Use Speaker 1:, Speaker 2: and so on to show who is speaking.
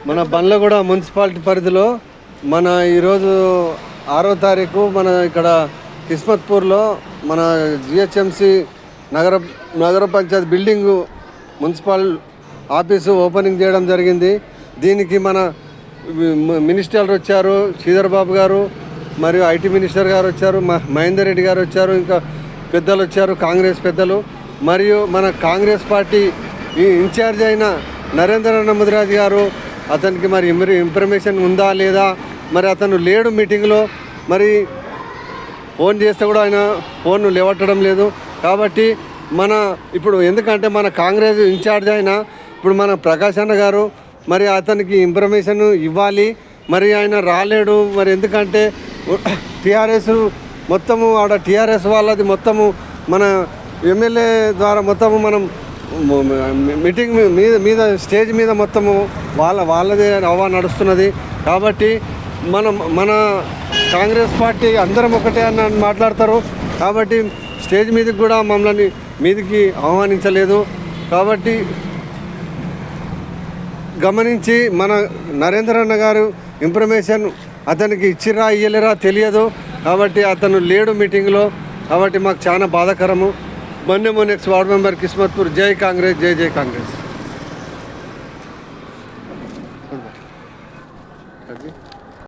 Speaker 1: మన బండ్లగూడ మున్సిపాలిటీ పరిధిలో మన ఈరోజు 6వ తారీఖు మన ఇక్కడ కిస్మత్పూర్లో మన జిహెచ్ఎంసి నగర పంచాయతీ బిల్డింగు మున్సిపల్ ఆఫీసు ఓపెనింగ్ చేయడం జరిగింది. దీనికి మన మినిస్టర్లు వచ్చారు, శ్రీధర్ బాబు గారు, మరియు ఐటీ మినిస్టర్ గారు వచ్చారు, మహేందర్ రెడ్డి గారు వచ్చారు, ఇంకా పెద్దలు వచ్చారు, కాంగ్రెస్ పెద్దలు. మరియు మన కాంగ్రెస్ పార్టీ ఇన్ఛార్జ్ అయిన నరేంద్ర ముదిరాజ్ గారు, అతనికి మరి ఇన్ఫర్మేషన్ ఉందా లేదా, మరి అతను లేడు మీటింగ్లో, మరి ఫోన్ చేస్తే కూడా ఆయన ఫోన్ లేవట్టడం లేదు. కాబట్టి మన ఇప్పుడు ఎందుకంటే మన కాంగ్రెస్ ఇన్ఛార్జ్ అయిన ఇప్పుడు మన ప్రకాష్ అన్న గారు మరి అతనికి ఇన్ఫర్మేషన్ ఇవ్వాలి. మరి ఆయన రాలేడు. మరి ఎందుకంటే టీఆర్ఎస్ మొత్తము ఆడ టీఆర్ఎస్ వాళ్ళది మొత్తము మన ఎమ్మెల్యే ద్వారా మొత్తము మనం మీటింగ్ మీద స్టేజ్ మీద మొత్తము వాళ్ళదే హవా నడుస్తున్నది. కాబట్టి మన కాంగ్రెస్ పార్టీ అందరం ఒకటే అని మాట్లాడతారు. కాబట్టి స్టేజ్ మీదకి కూడా మమ్మల్ని మీదికి ఆహ్వానించలేదు. కాబట్టి గమనించి మన నరేంద్ర అన్న గారు ఇన్ఫర్మేషన్ అతనికి ఇచ్చిరా ఇయ్యలేరా తెలియదు. కాబట్టి అతను లేడు మీటింగ్లో. కాబట్టి మాకు చాలా బాధాకరము. మొన్న నెక్స్ట్ వార్డ్ మెంబర్ కిస్మత్పూర్. జై కాంగ్రెస్, జై జై కాంగ్రెస్.